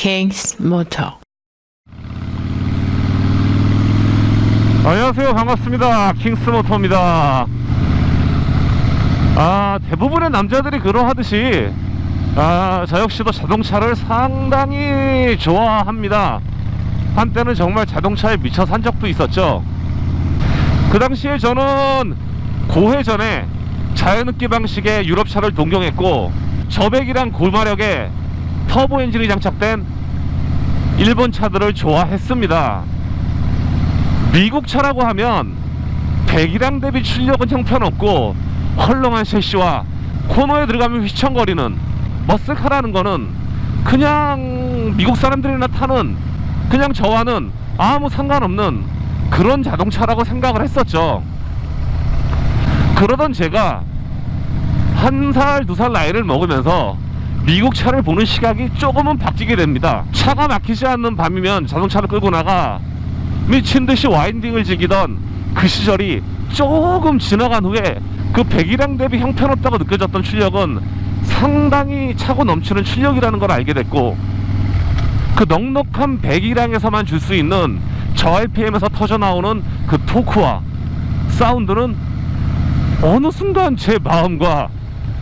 킹스 모터. 안녕하세요. 반갑습니다. 킹스모터입니다. 대부분의 남자들이 그러하듯이 저 역시도 자동차를 상당히 좋아합니다. 한때는 정말 자동차에 미쳐 산 적도 있었죠. 그 당시에 저는 고회전에 자연흡기 방식의 유럽차를 동경했고, 저배기랑 고마력의 터보 엔진이 장착된 일본 차들을 좋아했습니다. 미국 차라고 하면 배기량 대비 출력은 형편없고 헐렁한 셰시와 코너에 들어가면 휘청거리는 머슬카라는 거는 그냥 미국 사람들이나 타는, 그냥 저와는 아무 상관없는 그런 자동차라고 생각을 했었죠. 그러던 제가 1살, 2살 나이를 먹으면서 미국 차를 보는 시각이 조금은 바뀌게 됩니다. 차가 막히지 않는 밤이면 자동차를 끌고 나가 미친듯이 와인딩을 즐기던 그 시절이 조금 지나간 후에 그 배기량 대비 형편없다고 느껴졌던 출력은 상당히 차고 넘치는 출력이라는 걸 알게 됐고, 그 넉넉한 배기량에서만 줄 수 있는 저 RPM에서 터져나오는 그 토크와 사운드는 어느 순간 제 마음과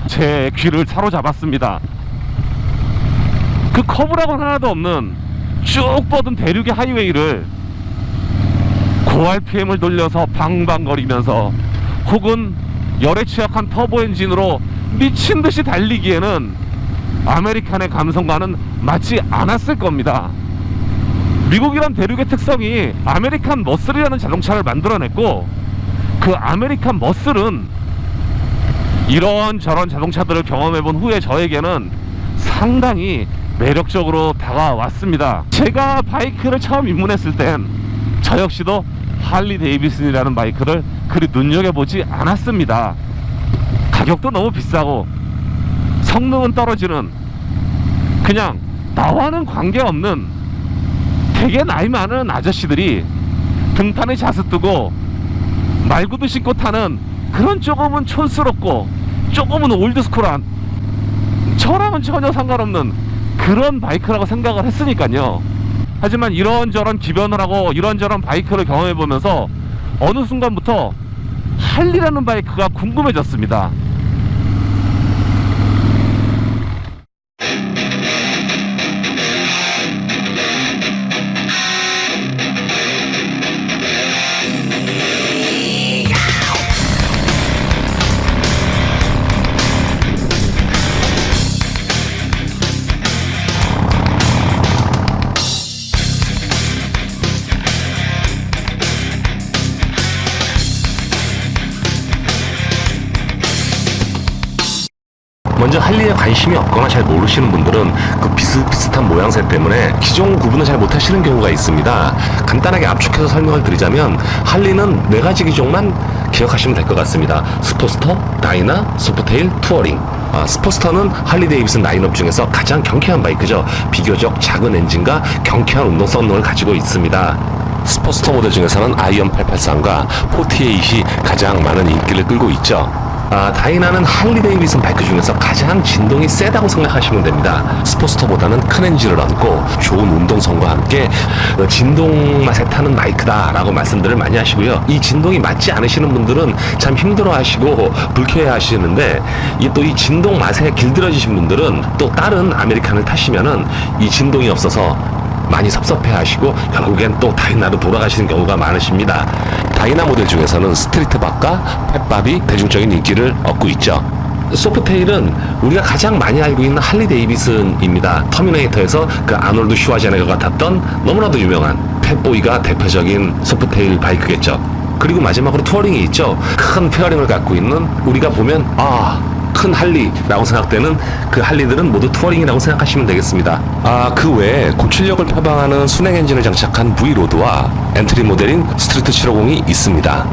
제 귀를 사로잡았습니다. 그 커브라고는 하나도 없는 쭉 뻗은 대륙의 하이웨이를 고 RPM을 돌려서 방방거리면서 혹은 열에 취약한 터보 엔진으로 미친듯이 달리기에는 아메리칸의 감성과는 맞지 않았을 겁니다. 미국이란 대륙의 특성이 아메리칸 머슬이라는 자동차를 만들어냈고, 그 아메리칸 머슬은 이런저런 자동차들을 경험해본 후에 저에게는 상당히 매력적으로 다가왔습니다. 제가 바이크를 처음 입문했을 땐 저 역시도 할리 데이비슨이라는 바이크를 그리 눈여겨보지 않았습니다. 가격도 너무 비싸고 성능은 떨어지는, 그냥 나와는 관계없는 되게 나이 많은 아저씨들이 등판에 자스 뜨고 말구두 신고 타는 그런 조금은 촌스럽고 조금은 올드스쿨한, 저랑은 전혀 상관없는 그런 바이크라고 생각을 했으니까요. 하지만 이런저런 기변을 하고 이런저런 바이크를 경험해보면서 어느 순간부터 할리라는 바이크가 궁금해졌습니다. 먼저 할리에 관심이 없거나 잘 모르시는 분들은 그 비슷비슷한 모양새 때문에 기종 구분을 잘 못하시는 경우가 있습니다. 간단하게 압축해서 설명을 드리자면 할리는 4가지 기종만 기억하시면 될 것 같습니다. 스포스터, 다이나, 소프테일, 투어링. 스포스터는 할리 데이비슨 라인업 중에서 가장 경쾌한 바이크죠. 비교적 작은 엔진과 경쾌한 운동 성능을 가지고 있습니다. 스포스터 모델 중에서는 아이언 883과 48이 가장 많은 인기를 끌고 있죠. 다이나는 할리 데이비슨 바이크 중에서 가장 진동이 세다고 생각하시면 됩니다. 스포스터보다는 큰 엔진을 얻고 좋은 운동성과 함께 진동 맛에 타는 바이크다 라고 말씀들을 많이 하시고요. 이 진동이 맞지 않으시는 분들은 참 힘들어 하시고 불쾌해 하시는데, 또 이 진동 맛에 길들여지신 분들은 또 다른 아메리칸을 타시면은 이 진동이 없어서 많이 섭섭해 하시고 결국엔 또 다이나로 돌아가시는 경우가 많으십니다. 다이나 모델 중에서는 스트리트박과 팻밥이 대중적인 인기를 얻고 있죠. 소프테일은 우리가 가장 많이 알고 있는 할리 데이비슨입니다. 터미네이터에서 그 아놀드 슈와제네거가 탔던 너무나도 유명한 팻보이가 대표적인 소프테일 바이크겠죠. 그리고 마지막으로 투어링이 있죠. 큰 페어링을 갖고 있는, 우리가 보면 큰 할리라고 생각되는 그 할리들은 모두 투어링이라고 생각하시면 되겠습니다. 그 외에 고출력을 표방하는 순행 엔진을 장착한 V로드와 엔트리 모델인 스트리트 750이 있습니다.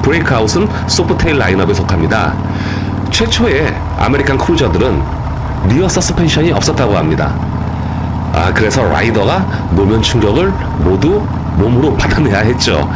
브레이크아웃은 소프테일 라인업에 속합니다. 최초의 아메리칸 크루저들은 리어 서스펜션이 없었다고 합니다. 그래서 라이더가 노면 충격을 모두 몸으로 받아내야 했죠.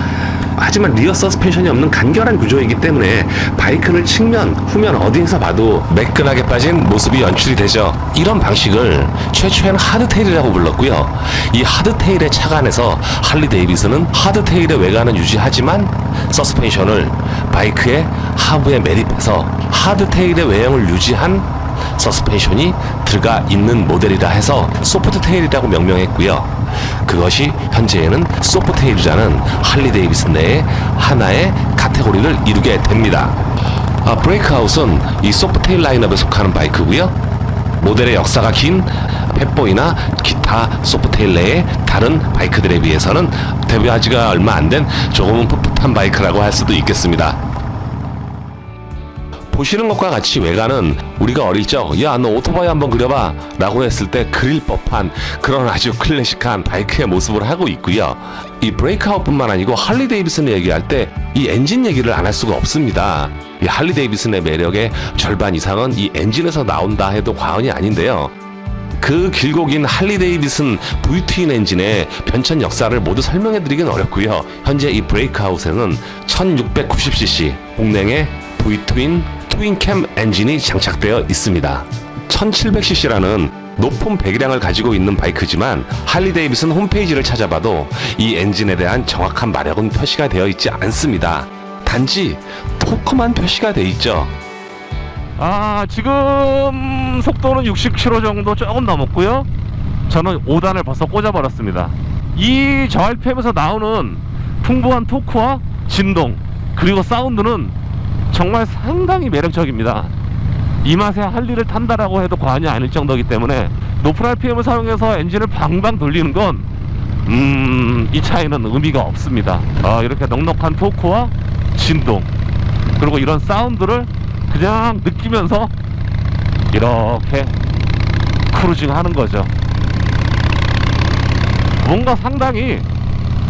하지만 리어 서스펜션이 없는 간결한 구조이기 때문에 바이크를 측면, 후면 어디에서 봐도 매끈하게 빠진 모습이 연출이 되죠. 이런 방식을 최초에는 하드테일이라고 불렀고요. 이 하드테일의 착안에서 할리 데이비슨은 하드테일의 외관은 유지하지만 서스펜션을 바이크의 하부에 매립해서 하드테일의 외형을 유지한 서스펜션이 들어가 있는 모델이라 해서 소프트테일이라고 명명했고요. 그것이 현재에는 소프트테일이라는 할리 데이비슨 내의 하나의 카테고리를 이루게 됩니다. 브레이크아웃은 이 소프트테일 라인업에 속하는 바이크고요. 모델의 역사가 긴 펫보이나 기타 소프트테일 내의 다른 바이크들에 비해서는 데뷔하지가 얼마 안 된 조금은 풋풋한 바이크라고 할 수도 있겠습니다. 보시는 것과 같이 외관은 우리가 어릴 적 야 너 오토바이 한번 그려봐 라고 했을 때 그릴 법한 그런 아주 클래식한 바이크의 모습을 하고 있고요. 이 브레이크아웃 뿐만 아니고 할리 데이비슨을 얘기할 때 이 엔진 얘기를 안 할 수가 없습니다. 이 할리 데이비슨의 매력의 절반 이상은 이 엔진에서 나온다 해도 과언이 아닌데요. 그 길고 긴 할리 데이비슨 V-트윈 엔진의 변천 역사를 모두 설명해드리긴 어렵고요. 현재 이 브레이크아웃에는 1690cc 공랭의 V-트윈 트윈캠 엔진이 장착되어 있습니다. 1700cc라는 높은 배기량을 가지고 있는 바이크지만 할리 데이비슨 홈페이지를 찾아봐도 이 엔진에 대한 정확한 마력은 표시가 되어 있지 않습니다. 단지 토크만 표시가 되어 있죠. 지금 속도는 60km 정도 조금 넘었고요. 저는 5단을 벌써 꽂아버렸습니다. 이 저RPM에서 나오는 풍부한 토크와 진동 그리고 사운드는 정말 상당히 매력적입니다. 이 맛에 할리를 탄다라고 해도 과언이 아닐 정도이기 때문에 높은 RPM을 사용해서 엔진을 방방 돌리는 건 이 차이는 의미가 없습니다. 이렇게 넉넉한 토크와 진동 그리고 이런 사운드를 그냥 느끼면서 이렇게 크루징 하는 거죠. 뭔가 상당히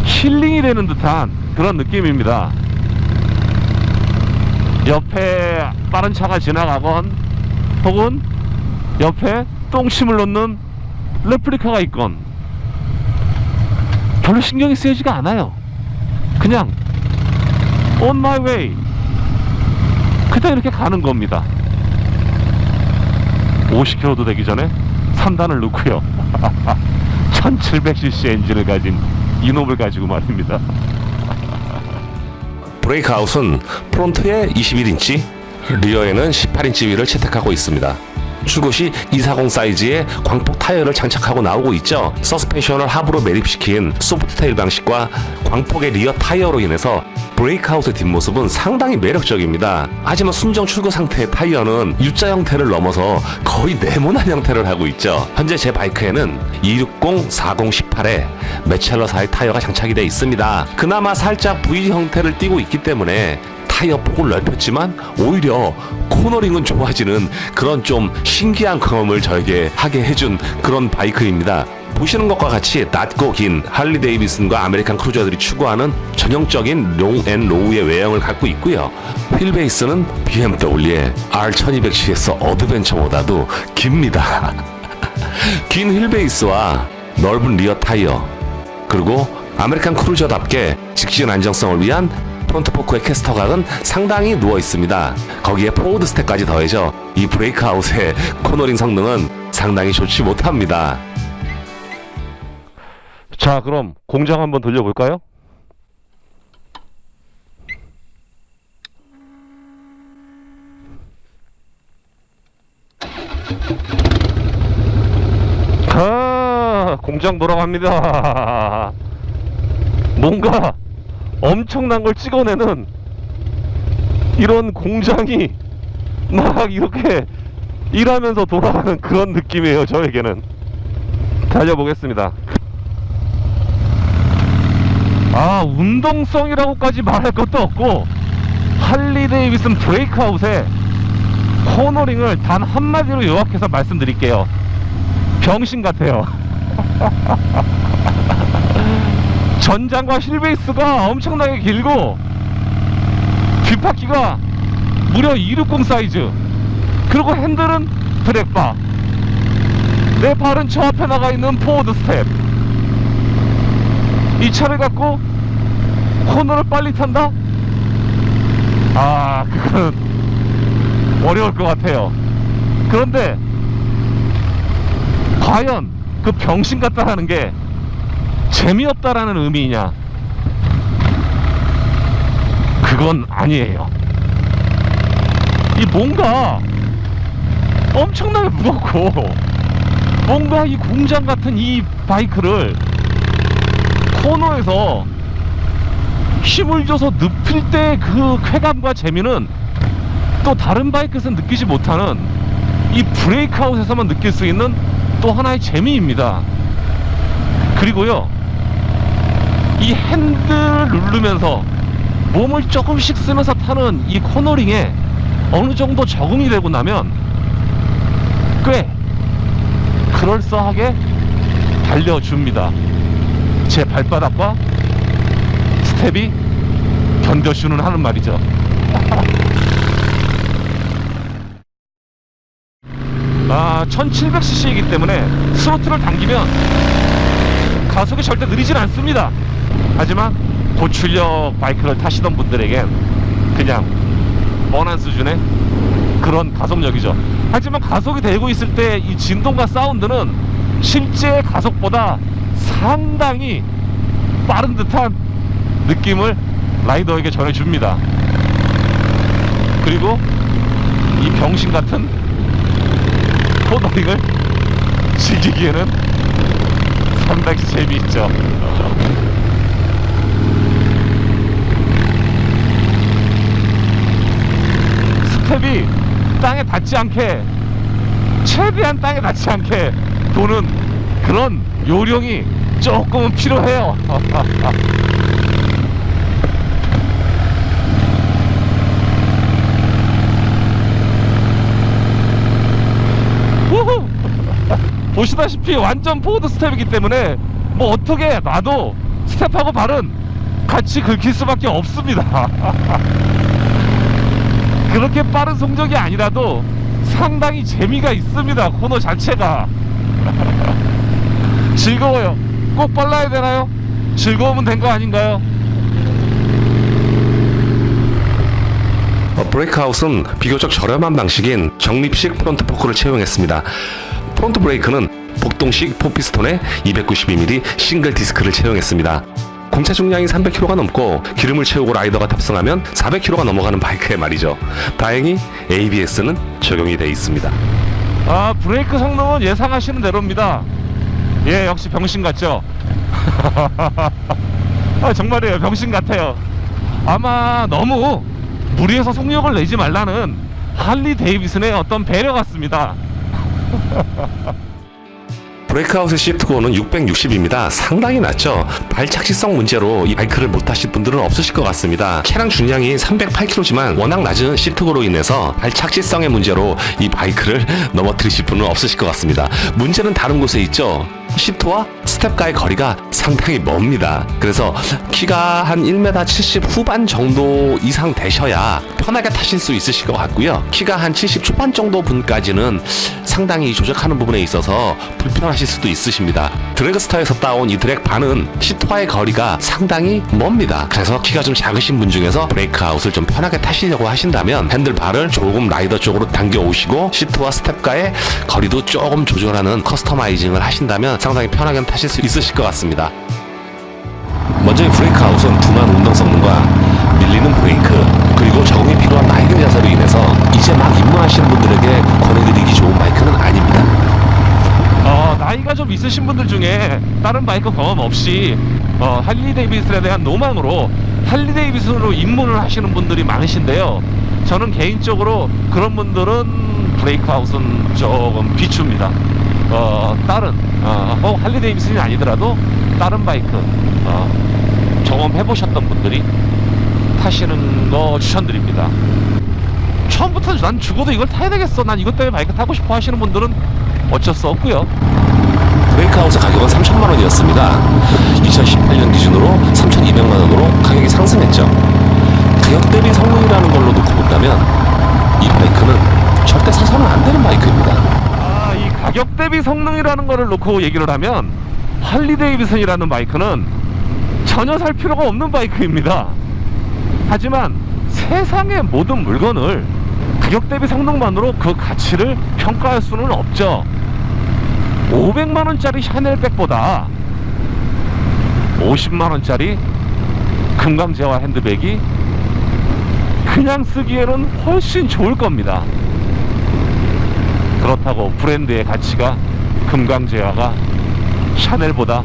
힐링이 되는 듯한 그런 느낌입니다. 옆에 빠른 차가 지나가건 혹은 옆에 똥침을 놓는 레플리카가 있건 별로 신경이 쓰이지가 않아요. 그냥 on my way 그냥 이렇게 가는 겁니다. 50km도 되기 전에 3단을 넣고요. 1700cc 엔진을 가진 이놈을 가지고 말입니다. 브레이크아웃은 프론트에 21인치, 리어에는 18인치 휠을 채택하고 있습니다. 출고 시 240 사이즈의 광폭 타이어를 장착하고 나오고 있죠. 서스펜션을 하부로 매립시킨 소프트테일 방식과 광폭의 리어 타이어로 인해서 브레이크아웃의 뒷모습은 상당히 매력적입니다. 하지만 순정 출고 상태의 타이어는 U자 형태를 넘어서 거의 네모난 형태를 하고 있죠. 현재 제 바이크에는 260, 40, 18에 메첼러사의 타이어가 장착이 되어 있습니다. 그나마 살짝 V 형태를 띠고 있기 때문에 타이어 폭을 넓혔지만 오히려 코너링은 좋아지는 그런 좀 신기한 경험을 저에게 하게 해준 그런 바이크입니다. 보시는 것과 같이 낮고 긴 할리 데이비슨과 아메리칸 크루저들이 추구하는 전형적인 롱 앤 로우의 외형을 갖고 있고요. 휠 베이스는 BMW의 R1200CS 어드벤처보다도 깁니다. 긴 휠 베이스와 넓은 리어 타이어 그리고 아메리칸 크루저답게 직진 안정성을 위한 프론트 포크의 캐스터각은 상당히 누워 있습니다. 거기에 포워드 스텝까지 더해져 이 브레이크아웃의 코너링 성능은 상당히 좋지 못합니다. 자, 그럼 공장 한번 돌려볼까요? 공장 돌아갑니다. 뭔가 엄청난 걸 찍어내는 이런 공장이 막 이렇게 일하면서 돌아가는 그런 느낌이에요. 저에게는. 달려보겠습니다. 운동성이라고까지 말할 것도 없고 할리 데이비슨 브레이크아웃의 코너링을 단 한마디로 요약해서 말씀드릴게요. 병신 같아요. 전장과 휠베이스가 엄청나게 길고 뒷바퀴가 무려 260 사이즈 그리고 핸들은 드랙바 내 발은 저 앞에 나가 있는 포워드 스텝 이 차를 갖고 코너를 빨리 탄다? 아, 그건 어려울 것 같아요. 그런데 과연 그 병신 같다라는 게 재미없다라는 의미냐? 그건 아니에요. 이 뭔가 엄청나게 무겁고 뭔가 이 공장 같은 이 바이크를 코너에서 힘을 줘서 눕힐 때 그 쾌감과 재미는 또 다른 바이크에서 느끼지 못하는 이 브레이크아웃에서만 느낄 수 있는 또 하나의 재미입니다. 그리고요, 이 핸들 누르면서 몸을 조금씩 쓰면서 타는 이 코너링에 어느 정도 적응이 되고 나면 꽤 그럴싸하게 달려줍니다. 제 발바닥과 스텝이 견뎌주는 하는 말이죠. 아, 1700cc이기 때문에 스로틀을 당기면 가속이 절대 느리진 않습니다. 하지만 고출력 바이크를 타시던 분들에겐 그냥 뻔한 수준의 그런 가속력이죠. 하지만 가속이 되고 있을 때 이 진동과 사운드는 실제 가속보다 상당히 빠른 듯한 느낌을 라이더에게 전해줍니다. 그리고 이 병신 같은 코너링을 즐기기에는 상당히 재미있죠. 스텝이 땅에 닿지 않게, 최대한 땅에 닿지 않게 도는 그런 요령이 조금은 필요해요. 보시다시피 완전 포워드 스텝이기 때문에 뭐 어떻게 놔도 스텝하고 발은 같이 긁힐 수밖에 없습니다. 그렇게 빠른 성적이 아니라도 상당히 재미가 있습니다. 코너 자체가. 즐거워요. 꼭 빨라야 되나요? 즐거우면 된 거 아닌가요? 브레이크아웃은 비교적 저렴한 방식인 적립식 프론트 포크를 채용했습니다. 프론트 브레이크는 복동식 포피스톤에 292mm 싱글 디스크를 채용했습니다. 공차 중량이 300kg가 넘고 기름을 채우고 라이더가 탑승하면 400kg가 넘어가는 바이크에 말이죠. 다행히 ABS는 적용이 되어 있습니다. 아, 브레이크 성능은 예상하시는 대로입니다. 예, 역시 병신 같죠? 아, 정말이에요. 병신 같아요. 아마 너무 무리해서 속력을 내지 말라는 할리 데이비슨의 어떤 배려 같습니다. 브레이크아웃의 시프트고는 660입니다. 상당히 낮죠. 발착지성 문제로 이 바이크를 못 타실 분들은 없으실 것 같습니다. 차량 중량이 308kg지만 워낙 낮은 시트고로 인해서 발착지성의 문제로 이 바이크를 넘어뜨리실 분은 없으실 것 같습니다. 문제는 다른 곳에 있죠. 시트와 스텝과의 거리가 상당히 멉니다. 그래서 키가 한 1m 70 후반 정도 이상 되셔야 편하게 타실 수 있으실 것 같고요. 키가 한 70 초반 정도 분까지는 상당히 조작하는 부분에 있어서 불편하실 수도 있으십니다. 드래그스타에서 따온 이 드랙바는 시트와의 거리가 상당히 멉니다. 그래서 키가 좀 작으신 분 중에서 브레이크아웃을 좀 편하게 타시려고 하신다면 핸들바를 조금 라이더 쪽으로 당겨 오시고 시트와 스텝과의 거리도 조금 조절하는 커스터마이징을 하신다면 상당히 편하게 타실 수 있으실 것 같습니다. 먼저 이 브레이크아웃은 둔한 운동 성능과 밀리는 브레이크, 그리고 적응이 필요한 낡은 자세로 인해서 이제 막 입문하시는 분들에게 권해드리기 좋은 바이크는 아닙니다. 나이가 좀 있으신 분들 중에 다른 바이크 경험 없이 할리 데이비슨에 대한 로망으로 할리 데이비슨으로 입문을 하시는 분들이 많으신데요. 저는 개인적으로 그런 분들은 브레이크아웃은 조금 비춥니다. 다른 할리 데이비슨이 아니더라도 다른 바이크 경험해보셨던 분들이 타시는 거 추천드립니다. 처음부터 난 죽어도 이걸 타야 되겠어, 난 이것 때문에 바이크 타고 싶어 하시는 분들은 어쩔 수 없고요. 브레이크아웃의 가격은 3,000만 원이었습니다. 2018년 기준으로 3,200만 원으로 가격이 상승했죠. 가격 대비 성능이라는 걸로 놓고 본다면 이 바이크는 절대 사서는 안 되는 바이크입니다. 이 가격 대비 성능이라는 거를 놓고 얘기를 하면 할리 데이비슨이라는 바이크는 전혀 살 필요가 없는 바이크입니다. 하지만 세상의 모든 물건을 가격 대비 성능만으로 그 가치를 평가할 수는 없죠. 500만원짜리 샤넬백보다 50만원짜리 금강제화 핸드백이 그냥 쓰기에는 훨씬 좋을 겁니다. 그렇다고 브랜드의 가치가 금강제화가 샤넬보다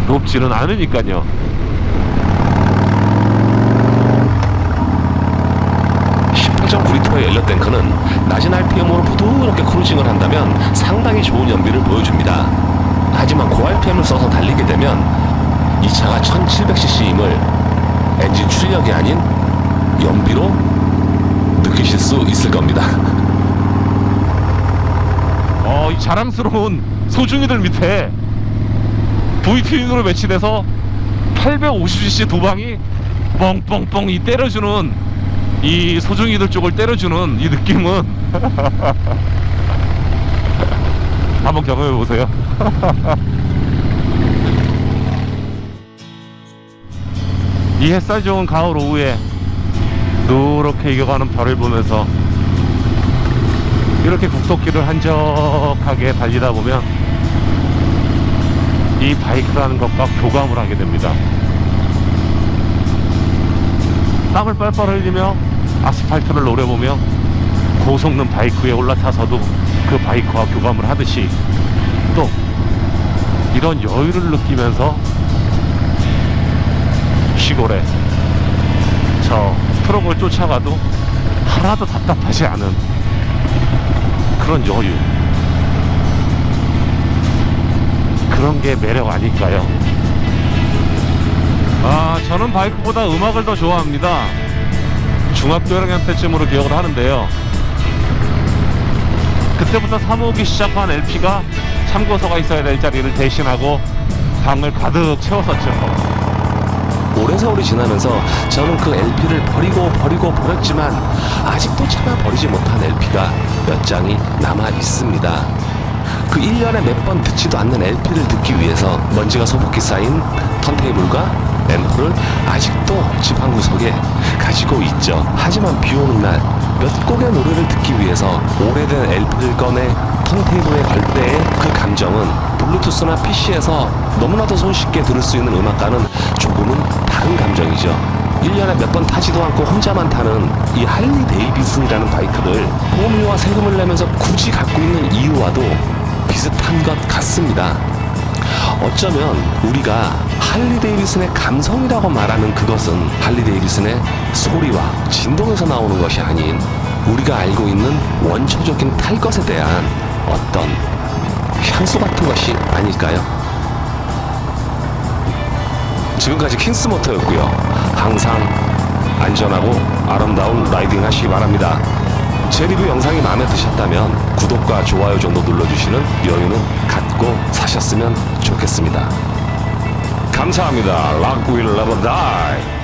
높지는 않으니까요. 구리터의 엘리어탱크는 낮은 RPM으로 부드럽게 크루징을 한다면 상당히 좋은 연비를 보여줍니다. 하지만 고RPM을 써서 달리게 되면 이 차가 1700cc임을 엔진 출력이 아닌 연비로 느끼실 수 있을 겁니다. 이 자랑스러운 소중이들 밑에 VTU로 매치돼서 850cc 두 방이 뻥뻥뻥 이 때려주는 이 소중이들 쪽을 때려주는 이 느낌은 한번 경험해 보세요. 이 햇살 좋은 가을 오후에 누렇게 익어가는 별을 보면서 이렇게 국도길을 한적하게 달리다 보면 이 바이크라는 것과 교감을 하게 됩니다. 땀을 뻘뻘 흘리며 아스팔트를 노려보며 고성능 바이크에 올라타서도 그 바이크와 교감을 하듯이 또 이런 여유를 느끼면서 시골에 저 트럭을 쫓아가도 하나도 답답하지 않은 그런 여유, 그런 게 매력 아닐까요? 저는 바이크보다 음악을 더 좋아합니다. 중학교 1학년 때쯤으로 기억을 하는데요. 그때부터 사모으기 시작한 LP가 참고서가 있어야 될 자리를 대신하고 방을 가득 채웠었죠. 오랜 세월이 지나면서 저는 그 LP를 버렸지만 아직도 차마 버리지 못한 LP가 몇 장이 남아 있습니다. 그 1년에 몇 번 듣지도 않는 LP를 듣기 위해서 먼지가 소복히 쌓인 턴테이블과 앰프를 아직도 집 한 구석에 가지고 있죠. 하지만 비 오는 날 몇 곡의 노래를 듣기 위해서 오래된 LP를 꺼내 턴테이블에 걸 때의 그 감정은 블루투스나 PC에서 너무나도 손쉽게 들을 수 있는 음악과는 조금은 다른 감정이죠. 1년에 몇 번 타지도 않고 혼자만 타는 이 할리 데이비슨이라는 바이크를 보험료와 세금을 내면서 굳이 갖고 있는 이유와도 비슷한 것 같습니다. 어쩌면 우리가 할리 데이비슨의 감성이라고 말하는 그것은 할리 데이비슨의 소리와 진동에서 나오는 것이 아닌 우리가 알고 있는 원초적인 탈 것에 대한 어떤 향수 같은 것이 아닐까요? 지금까지 킨스모터였고요. 항상 안전하고 아름다운 라이딩 하시기 바랍니다. 제 리뷰 영상이 마음에 드셨다면 구독과 좋아요 정도 눌러주시는 여유는 갖고 사셨으면 좋겠습니다. 감사합니다. Rock will never die.